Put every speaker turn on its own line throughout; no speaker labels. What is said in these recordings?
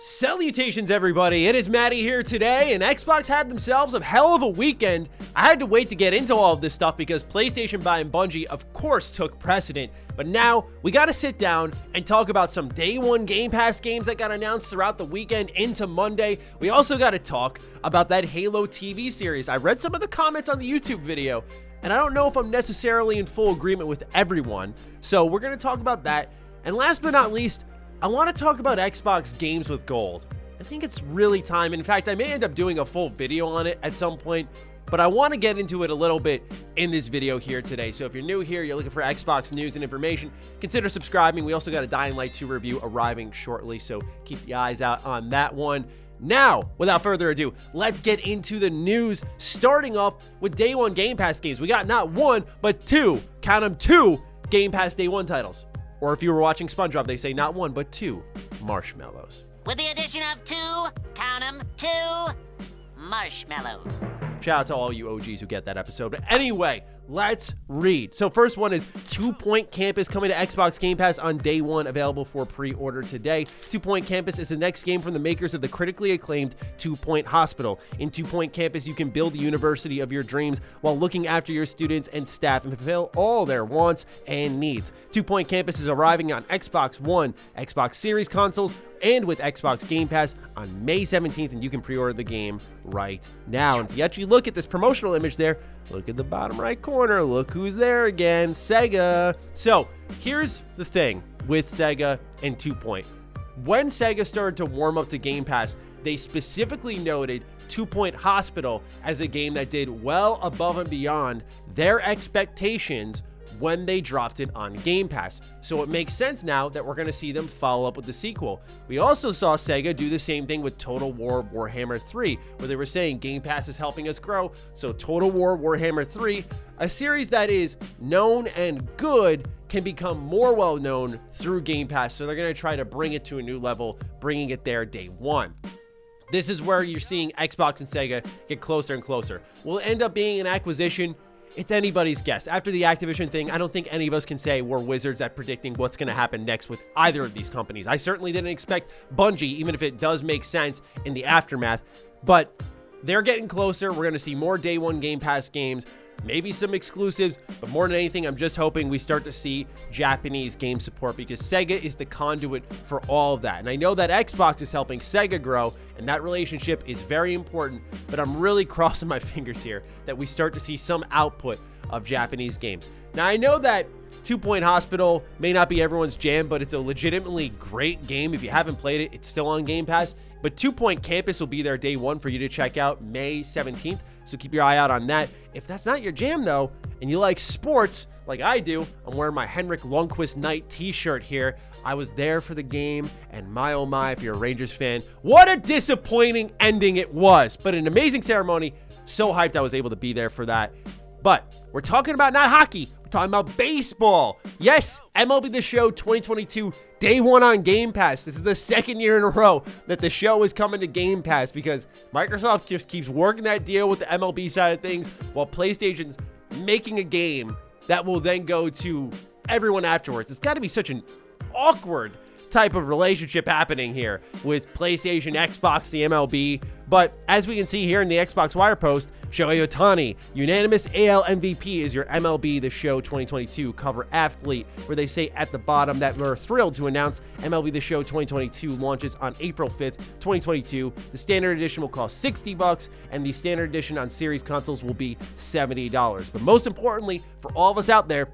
Salutations everybody, it is Matty here today, and Xbox had themselves a hell of a weekend. I had to wait to get into all of this stuff because PlayStation buying Bungie of course took precedent, but now we gotta sit down and talk about some day one Game Pass games that got announced throughout the weekend into Monday. We also gotta talk about that Halo TV series. I read some of the comments on the YouTube video, and I don't know if I'm necessarily in full agreement with everyone, so we're gonna talk about that. And last but not least, I want to talk about Xbox Games with Gold. I think it's really time. In fact, I may end up doing a full video on it at some point, but I want to get into it a little bit in this video here today. So if you're new here, you're looking for Xbox news and information, consider subscribing. We also got a Dying Light 2 review arriving shortly, so keep the eyes out on that one. Now, without further ado, let's get into the news, starting off with day one Game Pass games. We got not one, but two, count them, two Game Pass day one titles. Or if you were watching SpongeBob, they say not one, but two marshmallows.
With the addition of two, count 'em, two marshmallows.
Shout out to all you OGs who get that episode. But anyway, let's read. So first one is 2 Point Campus coming to Xbox Game Pass on day one, available for pre-order today. 2 Point Campus is the next game from the makers of the critically acclaimed 2 Point Hospital. In 2 Point Campus, you can build the university of your dreams while looking after your students and staff and fulfill all their wants and needs. 2 Point Campus is arriving on Xbox One, Xbox Series consoles, and with Xbox Game Pass on May 17th, and you can pre-order the game right now. And if you actually look at this promotional image there, look at the bottom right corner, look who's there again, Sega. So here's the thing with Sega and 2 Point. When Sega started to warm up to Game Pass, they specifically noted 2 Point Hospital as a game that did well above and beyond their expectations when they dropped it on Game Pass. So it makes sense now that we're going to see them follow up with the sequel. We also saw Sega do the same thing with Total War Warhammer 3, where they were saying Game Pass is helping us grow. So Total War Warhammer 3, a series that is known and good, can become more well known through Game Pass. So they're going to try to bring it to a new level, bringing it there day one. This is where you're seeing Xbox and Sega get closer and closer. Will it end up being an acquisition? It's anybody's guess. After the Activision thing, I don't think any of us can say we're wizards at predicting what's going to happen next with either of these companies. I certainly didn't expect Bungie, even if it does make sense in the aftermath, but they're getting closer. We're going to see more day one Game Pass games, maybe some exclusives, but more than anything, I'm just hoping we start to see Japanese game support because Sega is the conduit for all of that. And I know that Xbox is helping Sega grow, and that relationship is very important, but I'm really crossing my fingers here that we start to see some output of Japanese games. Now, I know that 2 Point Hospital may not be everyone's jam, but it's a legitimately great game. If you haven't played it, it's still on Game Pass. But 2 Point Campus will be there day one for you to check out May 17th. So keep your eye out on that. If that's not your jam, though, and you like sports like I do, I'm wearing my Henrik Lundqvist Knight t-shirt here. I was there for the game, and my oh my, if you're a Rangers fan, what a disappointing ending it was. But an amazing ceremony. So hyped I was able to be there for that. But we're talking about not hockey. We're talking about baseball. Yes, MLB The Show 2022, day one on Game Pass. This is the second year in a row that the show is coming to Game Pass because Microsoft just keeps working that deal with the MLB side of things while PlayStation's making a game that will then go to everyone afterwards. It's got to be such an awkward type of relationship happening here with PlayStation, Xbox, the MLB. But as we can see here in the Xbox Wire post, Shohei Ohtani, unanimous AL MVP, is your MLB The Show 2022 cover athlete, where they say at the bottom that we're thrilled to announce MLB The Show 2022 launches on April 5th, 2022. The standard edition will cost $60, and the standard edition on series consoles will be $70. But most importantly, for all of us out there,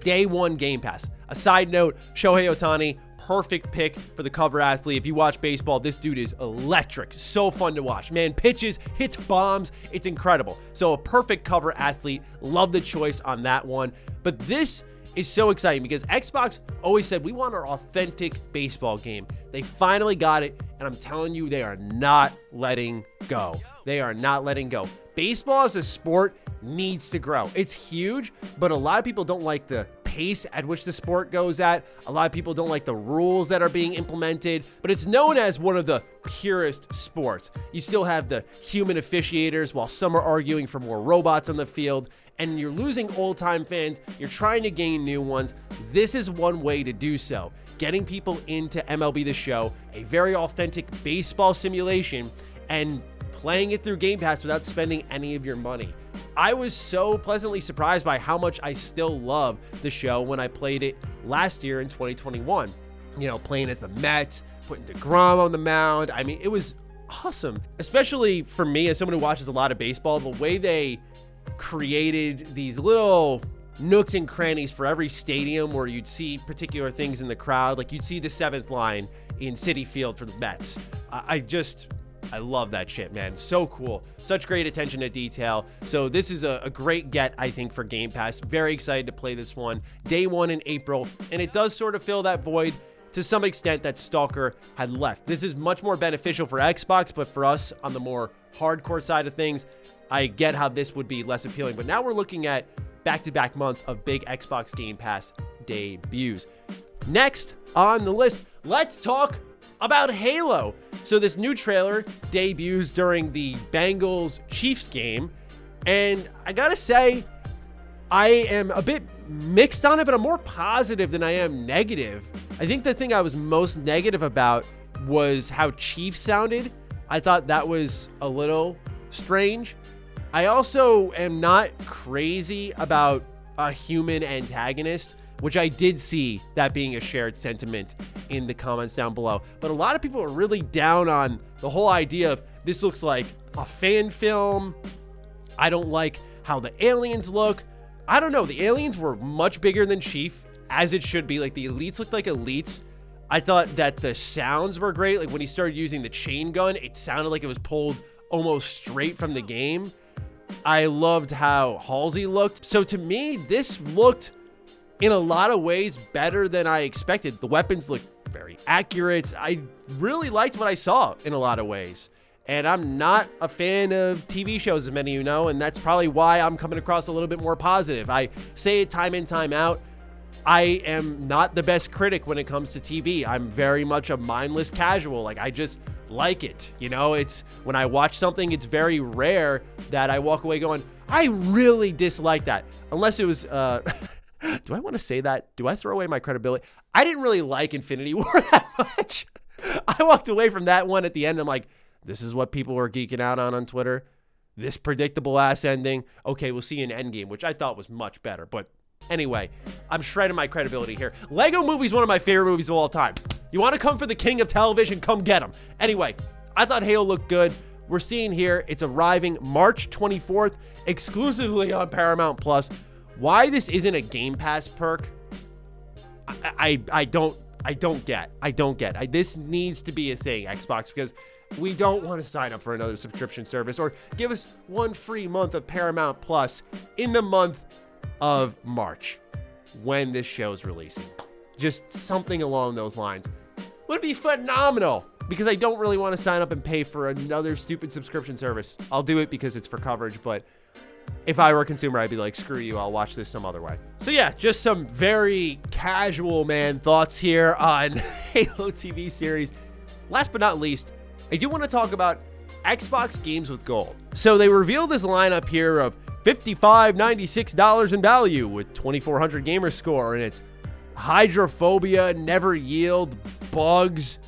day one Game Pass. A side note, Shohei Ohtani, perfect pick for the cover athlete. If you watch baseball, this dude is electric. So fun to watch. Man, pitches, hits bombs. It's incredible. So a perfect cover athlete. Love the choice on that one. But this is so exciting because Xbox always said we want our authentic baseball game. They finally got it, and I'm telling you, they are not letting go. They are not letting go. Baseball as a sport needs to grow. It's huge, but a lot of people don't like the pace at which the sport goes at. A lot of people don't like the rules that are being implemented, but it's known as one of the purest sports. You still have the human officiators while some are arguing for more robots on the field. and you're losing old-time fans, you're trying to gain new ones, this is one way to do so. Getting people into MLB The Show, a very authentic baseball simulation, and playing it through Game Pass without spending any of your money. I was so pleasantly surprised by how much I still love the show when I played it last year in 2021. You know, playing as the Mets, putting DeGrom on the mound. I mean, it was awesome. Especially for me, as someone who watches a lot of baseball, the way they created these little nooks and crannies for every stadium where you'd see particular things in the crowd. Like you'd see the 7th line in Citi Field for the Mets. I love that shit, man. So cool. Such great attention to detail. So this is a great get, I think, for Game Pass. Very excited to play this one. Day 1 in April. And it does sort of fill that void to some extent that Stalker had left. This is much more beneficial for Xbox, but for us on the more hardcore side of things, I get how this would be less appealing. But now we're looking at back-to-back months of big Xbox Game Pass debuts. Next on the list, let's talk about Halo. So this new trailer debuts during the Bengals-Chiefs game, and I gotta say, I am a bit mixed on it, but I'm more positive than I am negative. I think the thing I was most negative about was how Chiefs sounded. I thought that was a little strange. I also am not crazy about a human antagonist, which I did see that being a shared sentiment in the comments down below. But a lot of people are really down on the whole idea of this looks like a fan film. I don't like how the aliens look. I don't know. The aliens were much bigger than Chief, as it should be. Like the elites looked like elites. I thought that the sounds were great. Like when he started using the chain gun, it sounded like it was pulled almost straight from the game. I loved how Halsey looked. So to me, this looked in a lot of ways better than I expected. The weapons look very accurate. I really liked what I saw in a lot of ways. And I'm not a fan of TV shows, as many of you know, and that's probably why I'm coming across a little bit more positive. I say it time in, time out. I am not the best critic when it comes to TV. I'm very much a mindless casual. Like, I just like it. You know, it's when I watch something, it's very rare that I walk away going, I really dislike that. Unless it was, do I want to say that? Do I throw away my credibility? I didn't really like Infinity War that much. I walked away from that one at the end. I'm like, this is what people were geeking out on Twitter. This predictable ass ending. Okay, we'll see you in Endgame, which I thought was much better. But anyway, I'm shredding my credibility here. Lego Movie is one of my favorite movies of all time. You want to come for the king of television? Come get him. Anyway, I thought Halo looked good. We're seeing here, it's arriving March 24th, exclusively on Paramount Plus. Why this isn't a Game Pass perk, I don't get. This needs to be a thing, Xbox, because we don't want to sign up for another subscription service or give us one free month of Paramount Plus in the month of March when this show's releasing. Just something along those lines would be phenomenal, because I don't really want to sign up and pay for another stupid subscription service. I'll do it because it's for coverage, but if I were a consumer, I'd be like, screw you, I'll watch this some other way. So yeah, just some very casual, man, thoughts here on Halo TV series. Last but not least, I do want to talk about Xbox Games with Gold. So they revealed this lineup here of $55.96 in value with 2,400 gamer score, and it's Hydrophobia, Never Yield, Bugs,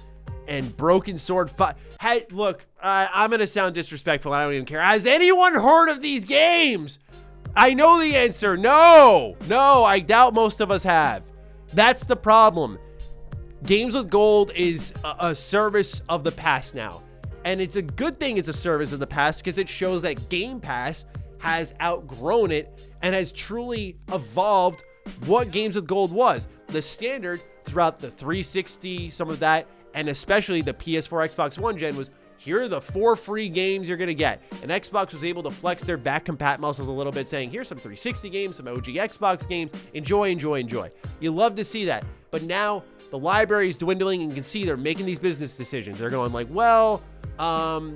and Broken Sword. Hey, look, I'm going to sound disrespectful. I don't even care. Has anyone heard of these games? I know the answer. No, I doubt most of us have. That's the problem. Games with Gold is a service of the past now. And it's a good thing it's a service of the past, because it shows that Game Pass has outgrown it and has truly evolved what Games with Gold was. The standard throughout the 360, some of that, and especially the PS4, Xbox One gen was, here are the 4 free games you're going to get. And Xbox was able to flex their back compat muscles a little bit, saying, here's some 360 games, some OG Xbox games. Enjoy. You love to see that. But now the library is dwindling, and you can see they're making these business decisions. They're going like, well,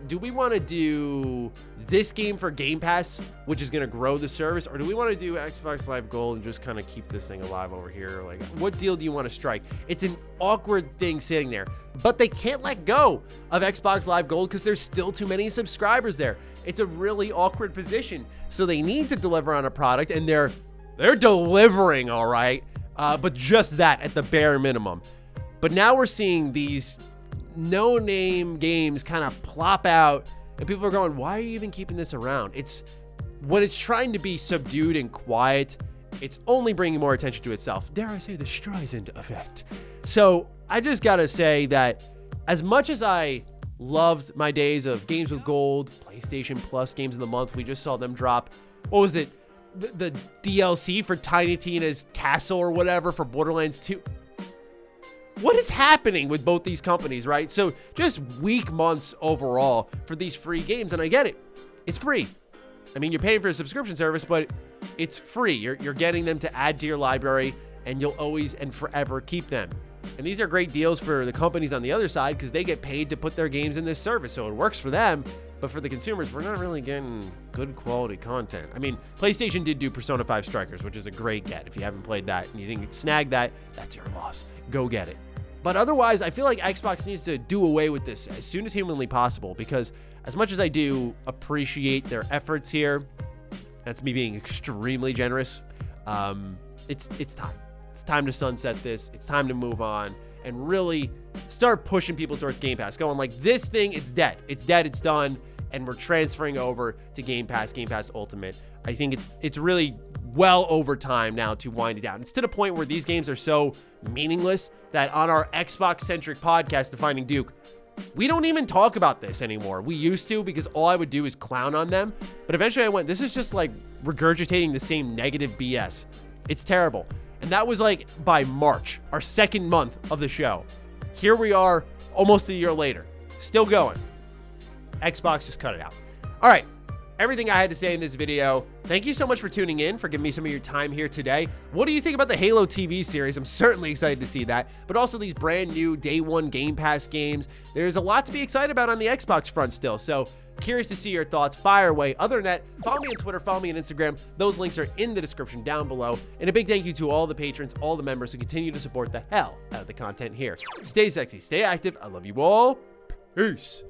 do we want to do this game for Game Pass, which is going to grow the service, or do we want to do Xbox Live Gold and just kind of keep this thing alive over here? Like, what deal do you want to strike? It's an awkward thing sitting there, but they can't let go of Xbox Live Gold because there's still too many subscribers there. It's a really awkward position. So they need to deliver on a product, and they're delivering, all right, but just that at the bare minimum. But now we're seeing these no-name games kind of plop out, and people are going, why are you even keeping this around? It's when it's trying to be subdued and quiet, it's only bringing more attention to itself. Dare I say the Streisand effect. So I just gotta say that as much as I loved my days of games with gold, PlayStation Plus games of the month, we just saw them drop, what was it, the DLC for Tiny Tina's Castle or whatever for Borderlands 2. What is happening with both these companies, right? So just weak months overall for these free games, and I get it. It's free. I mean, you're paying for a subscription service, but it's free. You're getting them to add to your library, and you'll always and forever keep them. And these are great deals for the companies on the other side because they get paid to put their games in this service, so it works for them. But for the consumers, we're not really getting good quality content. I mean, PlayStation did do Persona 5 Strikers, which is a great get. If you haven't played that and you didn't snag that, that's your loss. Go get it. But otherwise, I feel like Xbox needs to do away with this as soon as humanly possible, because as much as I do appreciate their efforts here, that's me being extremely generous, it's time. It's time to sunset this. It's time to move on and really start pushing people towards Game Pass, going like, this thing, it's dead. It's dead, it's done, and we're transferring over to Game Pass Ultimate. I think it's really well over time now to wind it down. It's to the point where these games are so meaningless that on our Xbox-centric podcast, Defining Duke, we don't even talk about this anymore. We used to, because all I would do is clown on them. But eventually I went, this is just like regurgitating the same negative BS. It's terrible. And that was like by March, our second month of the show. Here we are almost a year later, still going. Xbox, just cut it out. All right. Everything I had to say in this video. Thank you so much for tuning in, for giving me some of your time here today. What do you think about the Halo TV series? I'm certainly excited to see that, but also these brand new day one Game Pass games. There's a lot to be excited about on the Xbox front still, so curious to see your thoughts. Fire away. Other than that, follow me on Twitter, follow me on Instagram. Those links are in the description down below. And a big thank you to all the patrons, all the members who continue to support the hell out of the content here. Stay sexy, stay active. I love you all. Peace.